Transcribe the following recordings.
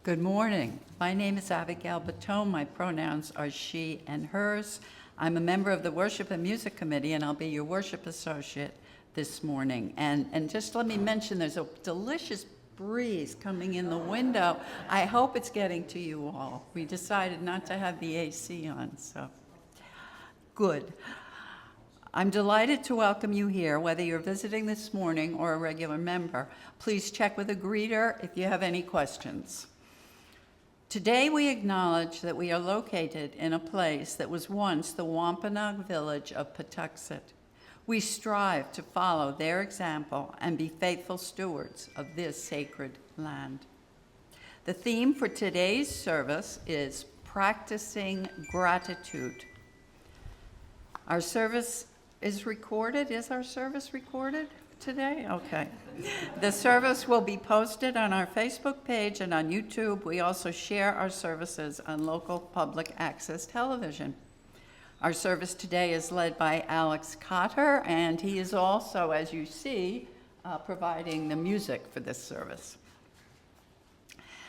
Good morning. My name is Abigail Batone. My pronouns are she and hers. I'm a member of the Worship and Music Committee, and I'll be your worship associate this morning. And just let me mention, there's a delicious breeze coming in the window. I hope it's getting to you all. We decided not to have the AC on, so good. I'm delighted to welcome you here, whether you're visiting this morning or a regular member. Please check with a greeter if you have any questions. Today we acknowledge that we are located in a place that was once the Wampanoag village of Patuxet. We strive to follow their example and be faithful stewards of this sacred land. The theme for today's service is practicing gratitude. Our service is recorded. Is our service recorded today? Okay. The service will be posted on our Facebook page and on YouTube. We also share our services on local public access television. Our service today is led by Alex Cotter, and he is also, as you see, providing the music for this service.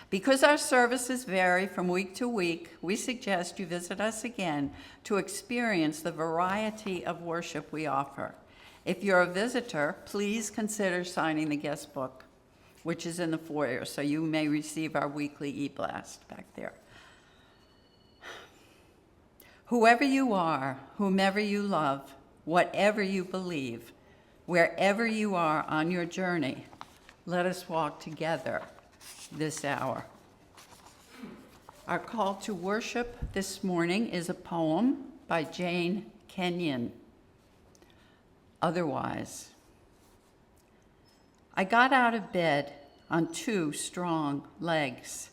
Because our services vary from week to week, we suggest you visit us again to experience the variety of worship we offer. If you're a visitor, please consider signing the guest book, which is in the foyer, so you may receive our weekly e-blast back there. Whoever you are, whomever you love, whatever you believe, wherever you are on your journey, let us walk together this hour. Our call to worship this morning is a poem by Jane Kenyon. Otherwise. I got out of bed on two strong legs.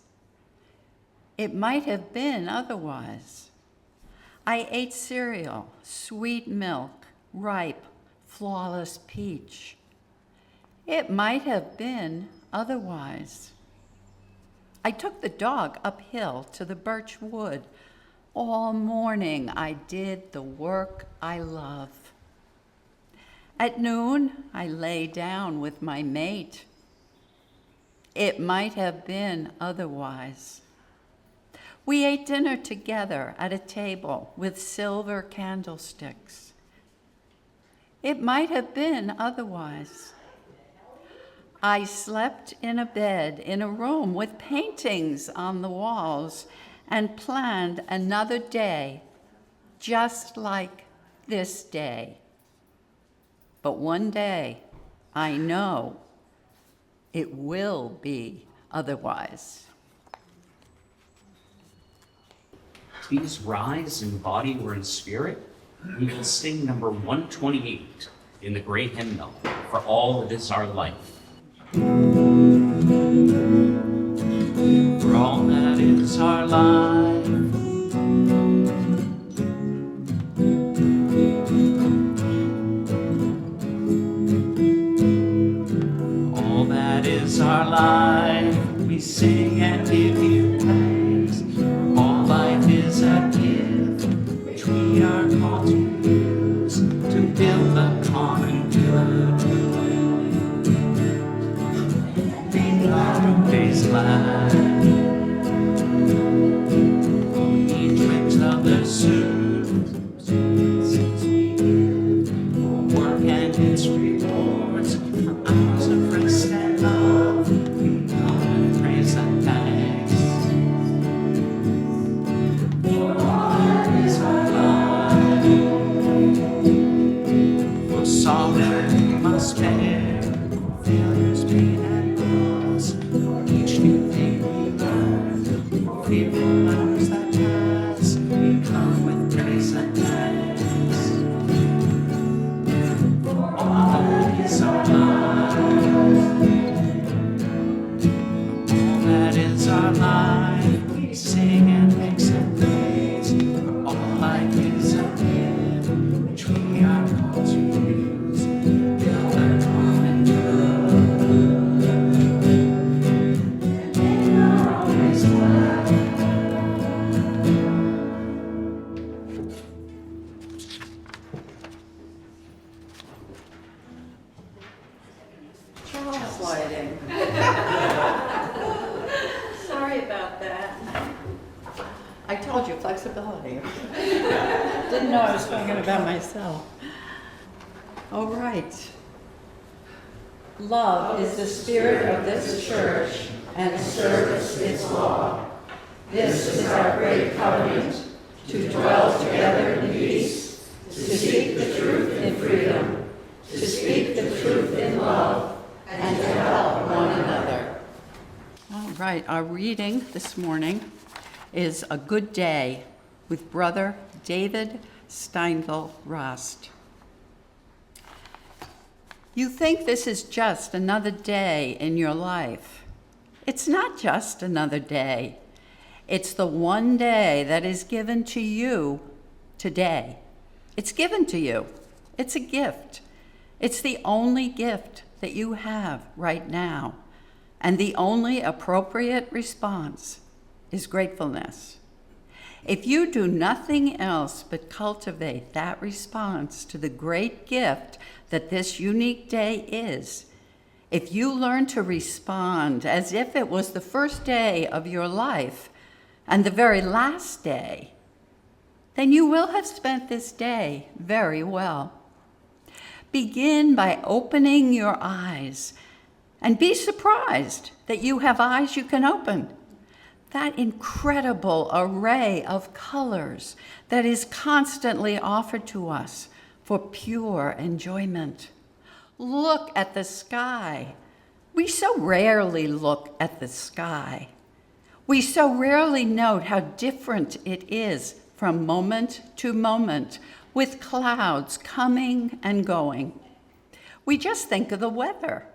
It might have been otherwise. I ate cereal, sweet milk, ripe, flawless peach. It might have been otherwise. I took the dog uphill to the birch wood. All morning I did the work I love. At noon, I lay down with my mate. It might have been otherwise. We ate dinner together at a table with silver candlesticks. It might have been otherwise. I slept in a bed in a room with paintings on the walls and planned another day just like this day. But one day, I know it will be otherwise. Please rise in body or in spirit. We will sing number 128 in the great hymnal, For All That Is Our Life. For all that is our life, all that is our life, we sing and give you praise. All life is a gift which we are called to use to build the common good. Make our days glad. Each with other soothes, since we give for work and its rewards, for hours of rest and love, we come and praise and thanks. For all that is our life, for sorrow we must bear, for failures, pain and loss, for each new thing we learn, for fearful hours that pass, we come with praise and thanks. For all that is our life, all that is our life, we sing and make some praise. For all life is a gift which we are called to use to build a common good. Make our always glad. Charles lighting. Sorry about flexibility. Didn't know I was talking about myself. All right. Love is the spirit of this church, and service its law. This is our great covenant, to dwell together in peace, to speak the truth in freedom, to speak the truth in love, and to help one another. All right, our reading this morning is A Good Day with Brother David Steindl Rast. You think this is just another day in your life. It's not just another day. It's the one day that is given to you today. It's given to you. It's a gift. It's the only gift that you have right now. And the only appropriate response is gratefulness. If you do nothing else but cultivate that response to the great gift that this unique day is, if you learn to respond as if it was the first day of your life and the very last day, then you will have spent this day very well. Begin by opening your eyes and be surprised that you have eyes you can open. That incredible array of colors that is constantly offered to us for pure enjoyment. Look at the sky. We so rarely look at the sky. We so rarely note how different it is from moment to moment, with clouds coming and going. We just think of the weather.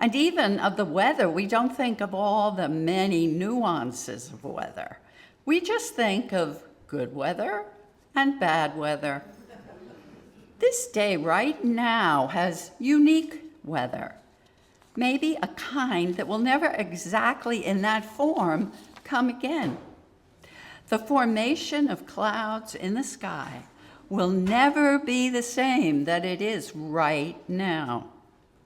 And even of the weather, we don't think of all the many nuances of weather. We just think of good weather and bad weather. This day right now has unique weather, maybe a kind that will never exactly in that form come again. The formation of clouds in the sky will never be the same that it is right now.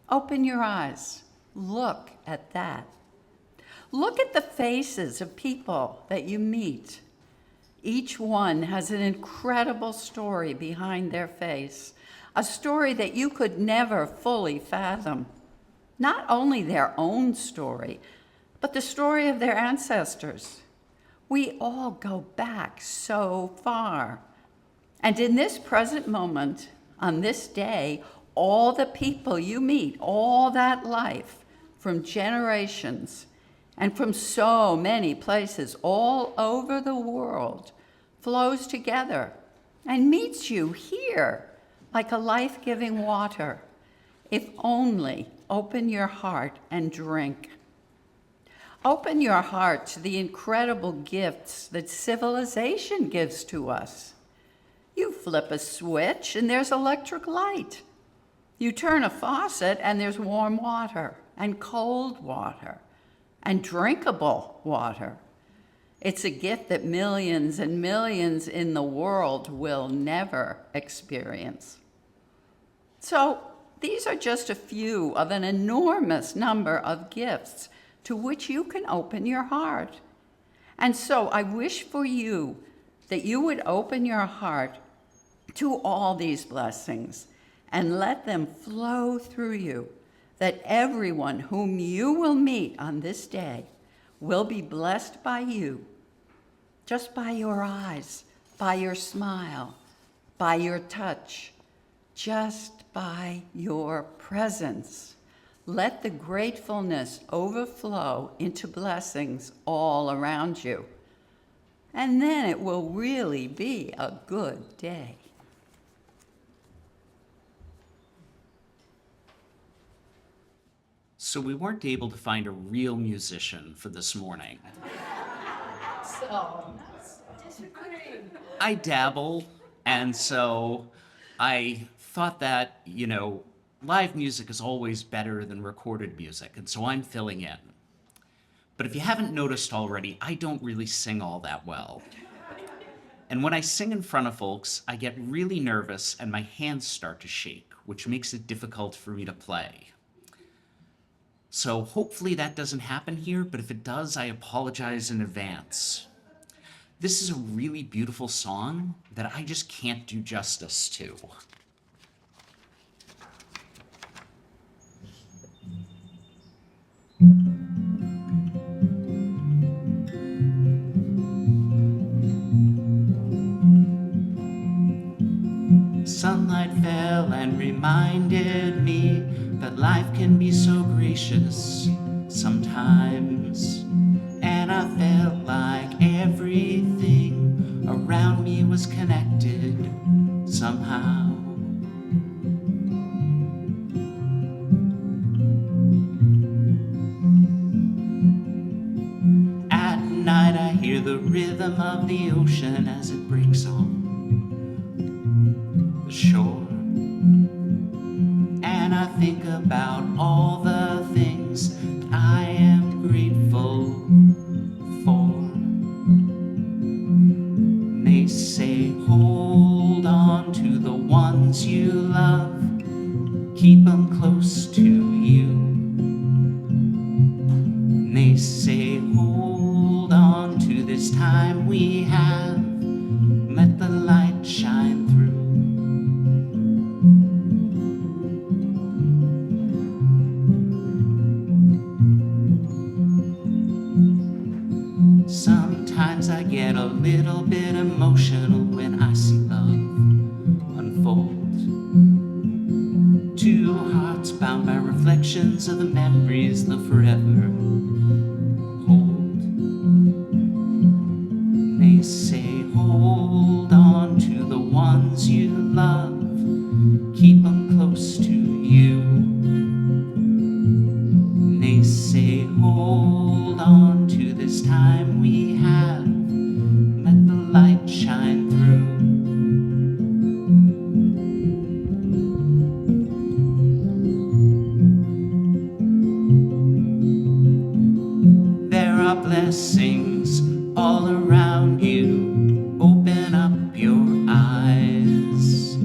Open your eyes. Look at that. Look at the faces of people that you meet. Each one has an incredible story behind their face, a story that you could never fully fathom. Not only their own story, but the story of their ancestors. We all go back so far. And in this present moment, on this day, all the people you meet, all that life from generations and from so many places all over the world flows together and meets you here like a life-giving water. If only open your heart and drink. Open your heart to the incredible gifts that civilization gives to us. You flip a switch and there's electric light. You turn a faucet and there's warm water and cold water and drinkable water. It's a gift that millions and millions in the world will never experience. So these are just a few of an enormous number of gifts to which you can open your heart. And so I wish for you that you would open your heart to all these blessings and let them flow through you, that everyone whom you will meet on this day will be blessed by you, just by your eyes, by your smile, by your touch, just by your presence. Let the gratefulness overflow into blessings all around you. And then it will really be a good day. So we weren't able to find a real musician for this morning. So, I dabble, and so I thought that, live music is always better than recorded music, and so I'm filling in. But if you haven't noticed already, I don't really sing all that well. And when I sing in front of folks, I get really nervous and my hands start to shake, which makes it difficult for me to play. So hopefully that doesn't happen here, but if it does, I apologize in advance. This is a really beautiful song that I just can't do justice to. Sunlight fell and reminded me that life can be so gracious sometimes. And I felt like everything around me was connected somehow. At night I hear the rhythm of the ocean as it breaks on the shore. And I think about all the things that I am grateful for. They say, hold on to the ones you love, keep them close to you. And they say, hold on to this time we have, let the light shine through. Sometimes I get a little bit emotional when I see love unfold. Two hearts bound by reflections of the memories they'll forever hold. They say, hold on to the ones you love, keep them close to you. They say, hold on to this time we have, let the light shine through. There are blessings all around you, open up your eyes.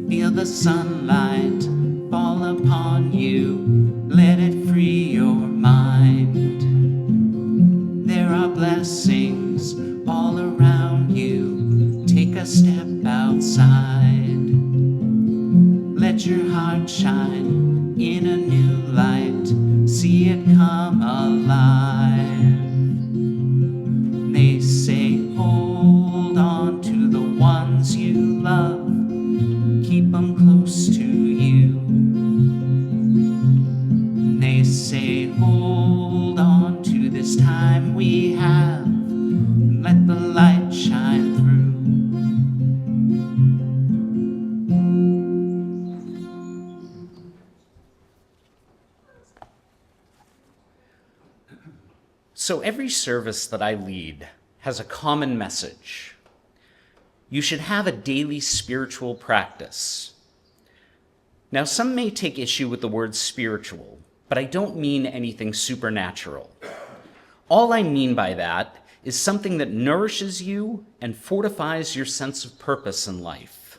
Feel the sunlight fall upon you, let it free your mind. There are blessings all around you, take a step outside. Let your heart shine in a new light, see it come alive. They say, hold on to the ones you love, keep them close to you. They say, hold on to this time we have, let the light shine through. So every service that I lead has a common message. You should have a daily spiritual practice. Now, some may take issue with the word spiritual, but I don't mean anything supernatural. All I mean by that is something that nourishes you and fortifies your sense of purpose in life.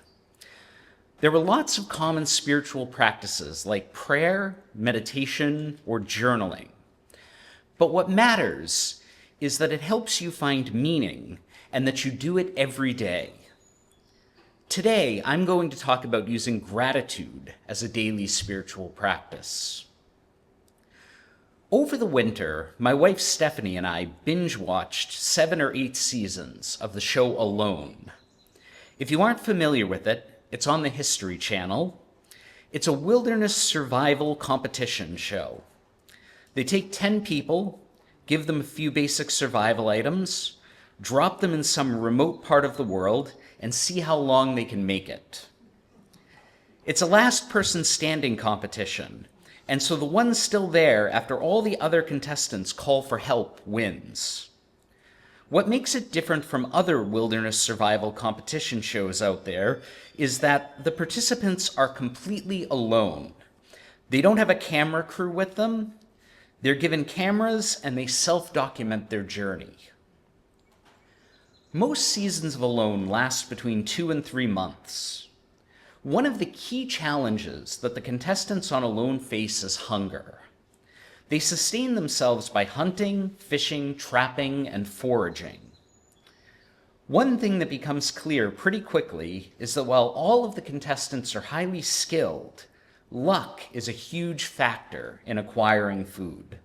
There are lots of common spiritual practices like prayer, meditation, or journaling. But what matters is that it helps you find meaning and that you do it every day. Today, I'm going to talk about using gratitude as a daily spiritual practice. Over the winter, my wife Stephanie and I binge-watched 7 or 8 seasons of the show Alone. If you aren't familiar with it, it's on the History Channel. It's a wilderness survival competition show. They take 10 people, give them a few basic survival items, drop them in some remote part of the world, and see how long they can make it. It's a last person standing competition, and so the one still there after all the other contestants call for help wins. What makes it different from other wilderness survival competition shows out there is that the participants are completely alone. They don't have a camera crew with them. They're given cameras and they self-document their journey. Most seasons of Alone last between 2 and 3 months. One of the key challenges that the contestants on Alone face is hunger. They sustain themselves by hunting, fishing, trapping, and foraging. One thing that becomes clear pretty quickly is that while all of the contestants are highly skilled, luck is a huge factor in acquiring food.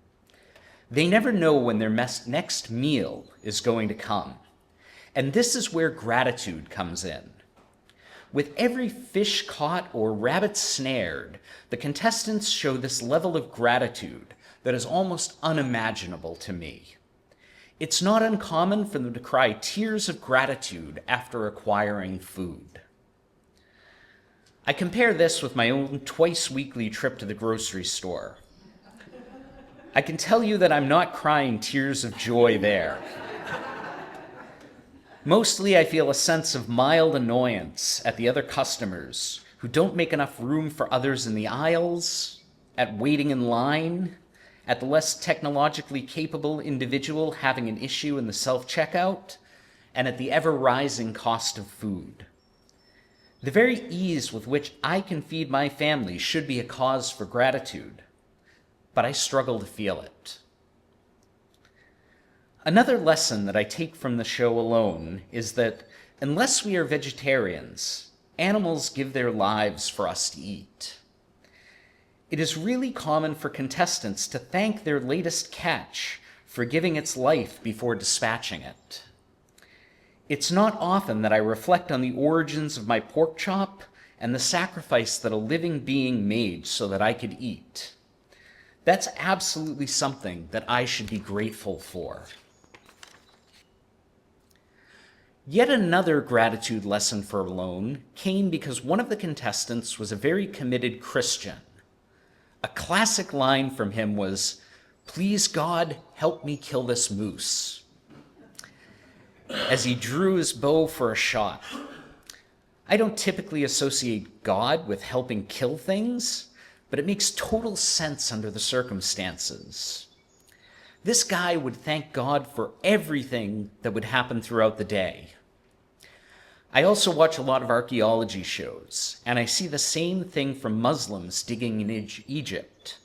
They never know when their next meal is going to come. And this is where gratitude comes in. With every fish caught or rabbit snared, the contestants show this level of gratitude that is almost unimaginable to me. It's not uncommon for them to cry tears of gratitude after acquiring food. I compare this with my own twice-weekly trip to the grocery store. I can tell you that I'm not crying tears of joy there. Mostly I feel a sense of mild annoyance at the other customers who don't make enough room for others in the aisles, at waiting in line, at the less technologically capable individual having an issue in the self-checkout, and at the ever-rising cost of food. The very ease with which I can feed my family should be a cause for gratitude, but I struggle to feel it. Another lesson that I take from the show alone is that unless we are vegetarians, animals give their lives for us to eat. It is really common for contestants to thank their latest catch for giving its life before dispatching it. It's not often that I reflect on the origins of my pork chop and the sacrifice that a living being made so that I could eat. That's absolutely something that I should be grateful for. Yet another gratitude lesson for Alone came because one of the contestants was a very committed Christian. A classic line from him was, "Please God, help me kill this moose," as he drew his bow for a shot. I don't typically associate God with helping kill things, but it makes total sense under the circumstances. This guy would thank God for everything that would happen throughout the day. I also watch a lot of archaeology shows, and I see the same thing from Muslims digging in Egypt.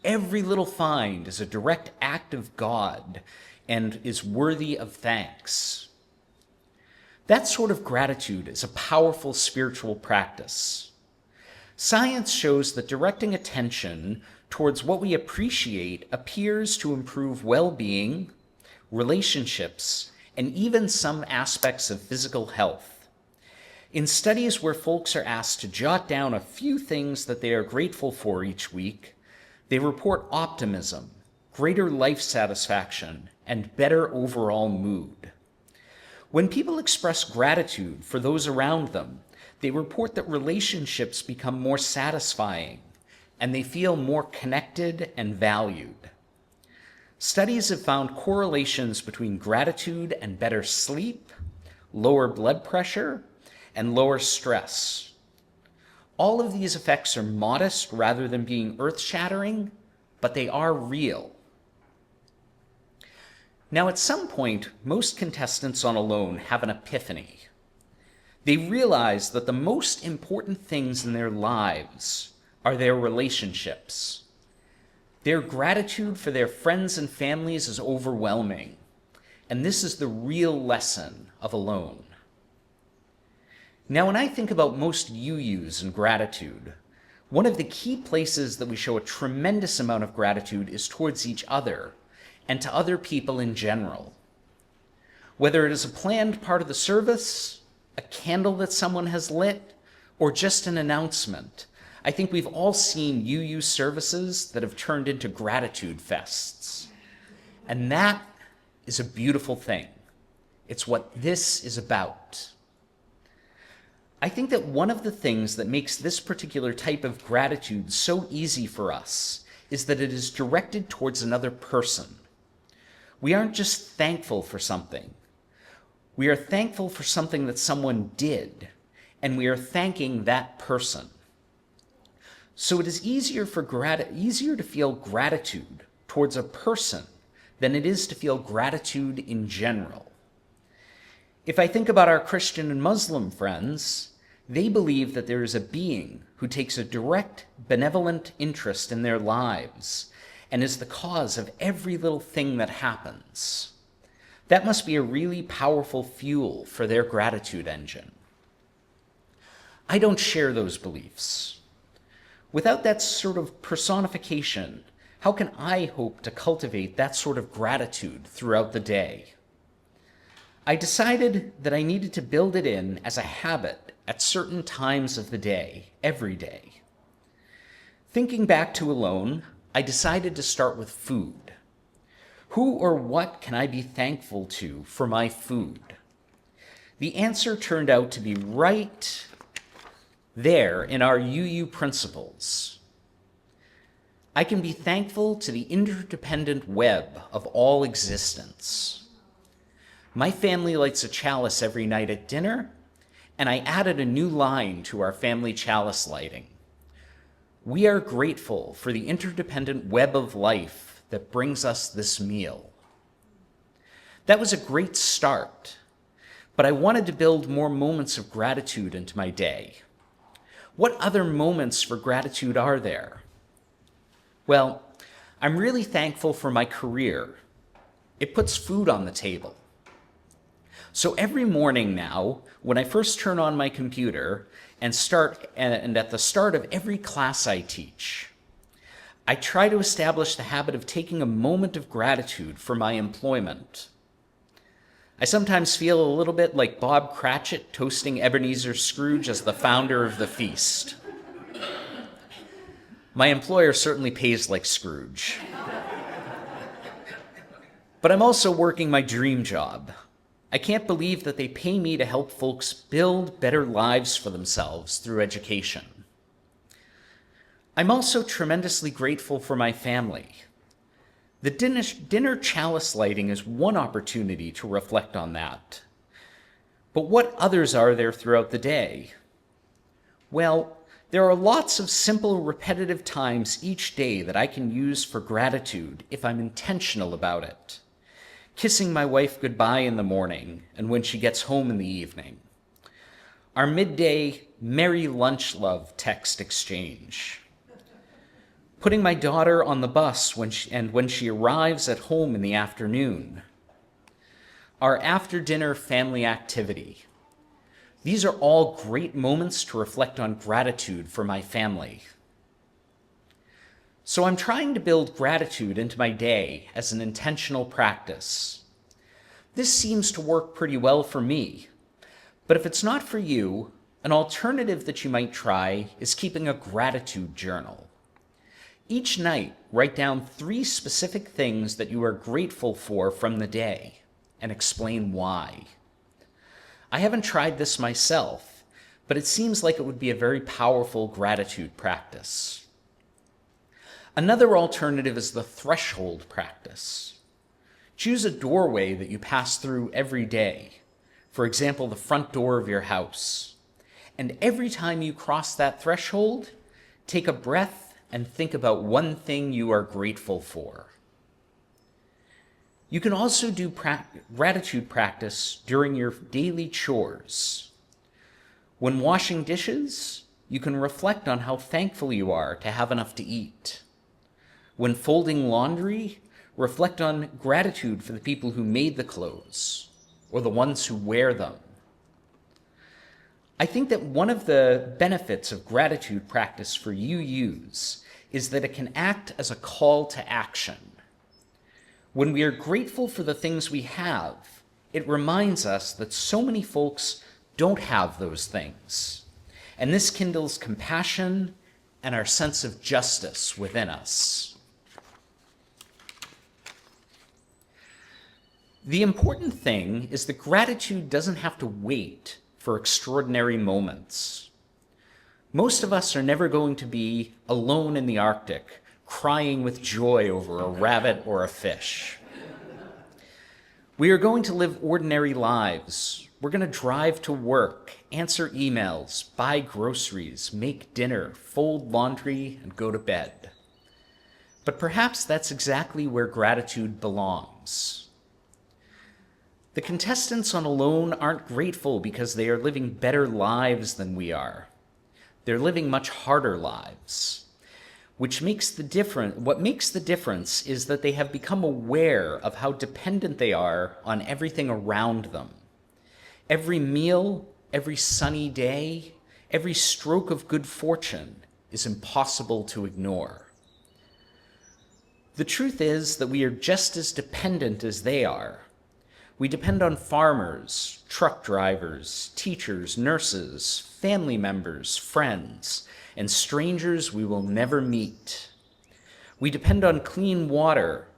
Every little find is a direct act of God and is worthy of thanks. That sort of gratitude is a powerful spiritual practice. Science shows that directing attention towards what we appreciate appears to improve well-being, relationships, and even some aspects of physical health. In studies where folks are asked to jot down a few things that they are grateful for each week, they report optimism, greater life satisfaction, and better overall mood. When people express gratitude for those around them, they report that relationships become more satisfying, and they feel more connected and valued. Studies have found correlations between gratitude and better sleep, lower blood pressure, and lower stress. All of these effects are modest rather than being earth-shattering, but they are real. Now, at some point, most contestants on Alone have an epiphany. They realize that the most important things in their lives are their relationships. Their gratitude for their friends and families is overwhelming, and this is the real lesson of Alone. Now, when I think about most UUs and gratitude, one of the key places that we show a tremendous amount of gratitude is towards each other and to other people in general. Whether it is a planned part of the service, a candle that someone has lit, or just an announcement, I think we've all seen UU services that have turned into gratitude fests. And that is a beautiful thing. It's what this is about. I think that one of the things that makes this particular type of gratitude so easy for us is that it is directed towards another person. We aren't just thankful for something. We are thankful for something that someone did, and we are thanking that person. So it is easier to feel gratitude towards a person than it is to feel gratitude in general. If I think about our Christian and Muslim friends, they believe that there is a being who takes a direct, benevolent interest in their lives and is the cause of every little thing that happens. That must be a really powerful fuel for their gratitude engine. I don't share those beliefs. Without that sort of personification, how can I hope to cultivate that sort of gratitude throughout the day? I decided that I needed to build it in as a habit at certain times of the day, every day. Thinking back to alone, I decided to start with food. Who or what can I be thankful to for my food? The answer turned out to be right there in our UU principles. I can be thankful to the interdependent web of all existence. My family lights a chalice every night at dinner, and I added a new line to our family chalice lighting. We are grateful for the interdependent web of life that brings us this meal. That was a great start, but I wanted to build more moments of gratitude into my day. What other moments for gratitude are there? Well, I'm really thankful for my career. It puts food on the table. So every morning now, when I first turn on my computer and at the start of every class I teach, I try to establish the habit of taking a moment of gratitude for my employment. I sometimes feel a little bit like Bob Cratchit toasting Ebenezer Scrooge as the founder of the feast. My employer certainly pays like Scrooge. But I'm also working my dream job. I can't believe that they pay me to help folks build better lives for themselves through education. I'm also tremendously grateful for my family. The dinner chalice lighting is one opportunity to reflect on that. But what others are there throughout the day? Well, there are lots of simple, repetitive times each day that I can use for gratitude if I'm intentional about it. Kissing my wife goodbye in the morning and when she gets home in the evening. Our midday merry lunch love text exchange. Putting my daughter on the bus when she arrives at home in the afternoon. Our after-dinner family activity. These are all great moments to reflect on gratitude for my family. So I'm trying to build gratitude into my day as an intentional practice. This seems to work pretty well for me, but if it's not for you, an alternative that you might try is keeping a gratitude journal. Each night, write down 3 specific things that you are grateful for from the day and explain why. I haven't tried this myself, but it seems like it would be a very powerful gratitude practice. Another alternative is the threshold practice. Choose a doorway that you pass through every day, for example, the front door of your house. And every time you cross that threshold, take a breath and think about one thing you are grateful for. You can also do gratitude practice during your daily chores. When washing dishes, you can reflect on how thankful you are to have enough to eat. When folding laundry, reflect on gratitude for the people who made the clothes or the ones who wear them. I think that one of the benefits of gratitude practice for UUs is that it can act as a call to action. When we are grateful for the things we have, it reminds us that so many folks don't have those things. And this kindles compassion and our sense of justice within us. The important thing is that gratitude doesn't have to wait for extraordinary moments. Most of us are never going to be alone in the Arctic, crying with joy over a rabbit or a fish. We are going to live ordinary lives. We're going to drive to work, answer emails, buy groceries, make dinner, fold laundry, and go to bed. But perhaps that's exactly where gratitude belongs. The contestants on Alone aren't grateful because they are living better lives than we are. They're living much harder lives. What makes the difference is that they have become aware of how dependent they are on everything around them. Every meal, every sunny day, every stroke of good fortune is impossible to ignore. The truth is that we are just as dependent as they are. We depend on farmers, truck drivers, teachers, nurses, family members, friends, and strangers we will never meet. We depend on clean water,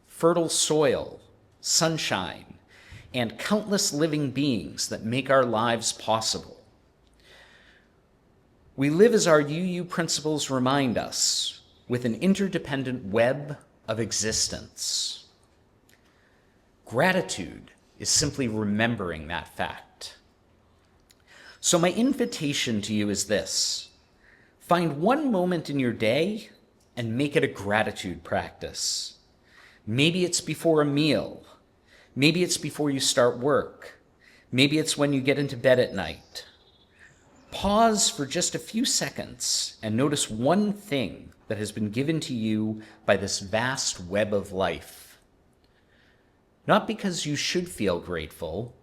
fertile soil, sunshine, and countless living beings that make our lives possible. We live as our UU principles remind us, with an interdependent web of existence. Gratitude is simply remembering that fact. So my invitation to you is this: find one moment in your day and make it a gratitude practice. Maybe it's before a meal. Maybe it's before you start work. Maybe it's when you get into bed at night. Pause for just a few seconds and notice one thing that has been given to you by this vast web of life. Not because you should feel grateful,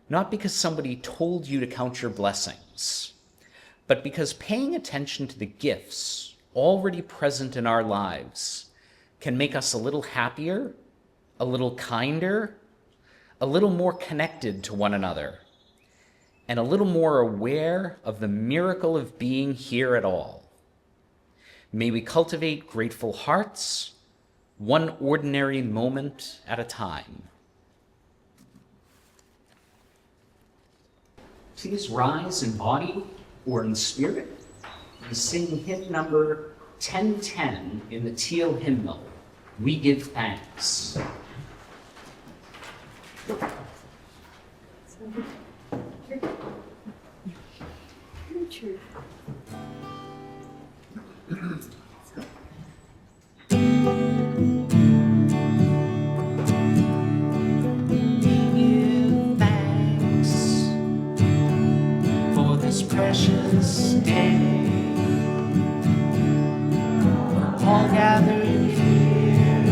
not because somebody told you to count your blessings, but because paying attention to the gifts already present in our lives can make us a little happier, a little kinder, a little more connected to one another, and a little more aware of the miracle of being here at all. May we cultivate grateful hearts, one ordinary moment at a time. Please rise in body or in spirit and sing hymn number 1010 in the Teal hymnal, "We Give Thanks." Give thanks for this precious day. We're all gathered here,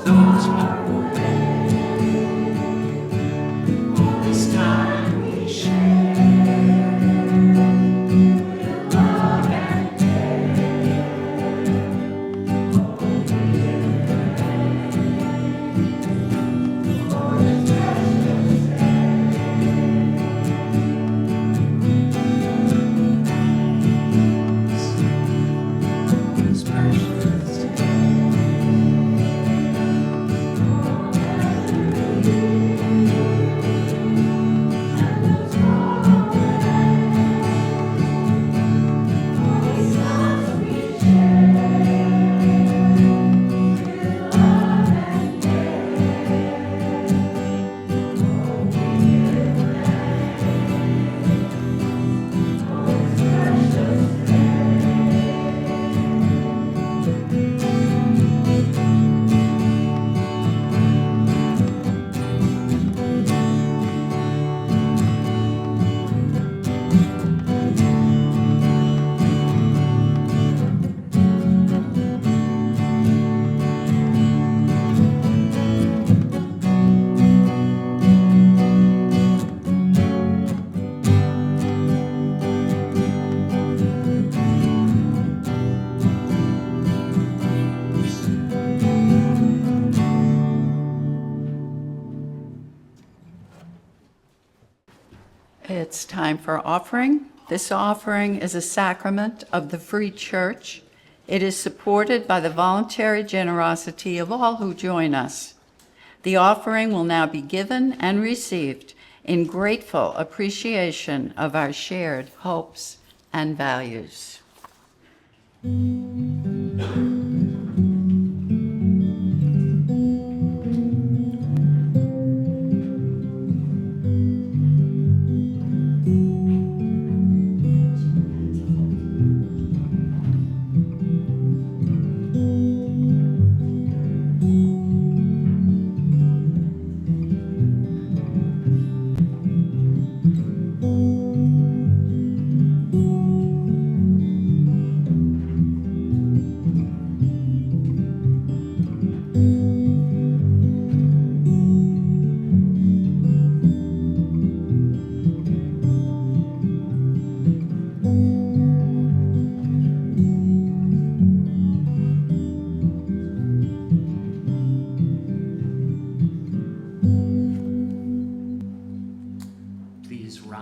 those far away, for this time we share. Love and care. This precious It's time for offering. This offering is a sacrament of the Free Church. It is supported by the voluntary generosity of all who join us. The offering will now be given and received in grateful appreciation of our shared hopes and values.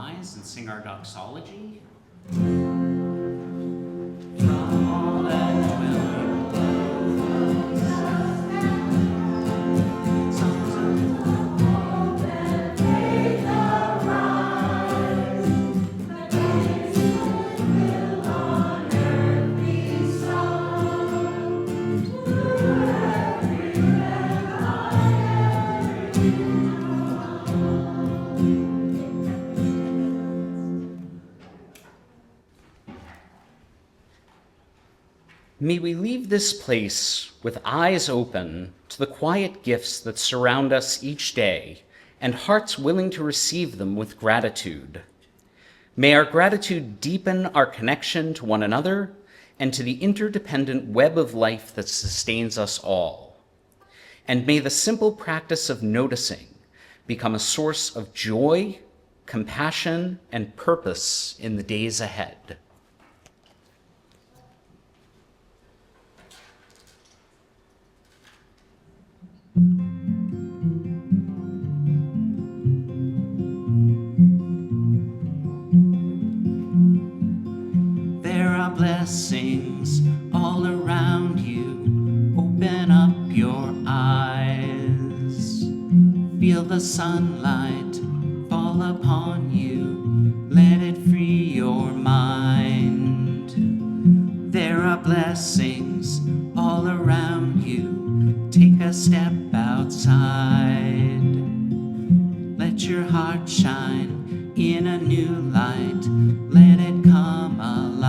rise and sing our doxology. From all that dwell songs of May we leave this place with eyes open to the quiet gifts that surround us each day and hearts willing to receive them with gratitude. May our gratitude deepen our connection to one another and to the interdependent web of life that sustains us all. And may the simple practice of noticing become a source of joy, compassion, and purpose in the days ahead. there are blessings all around you. Open up your eyes. Feel the sunlight fall upon you. Let it free your mind. There are blessings all around you. Take a step outside. Let your heart shine in a new light. Let it come alive.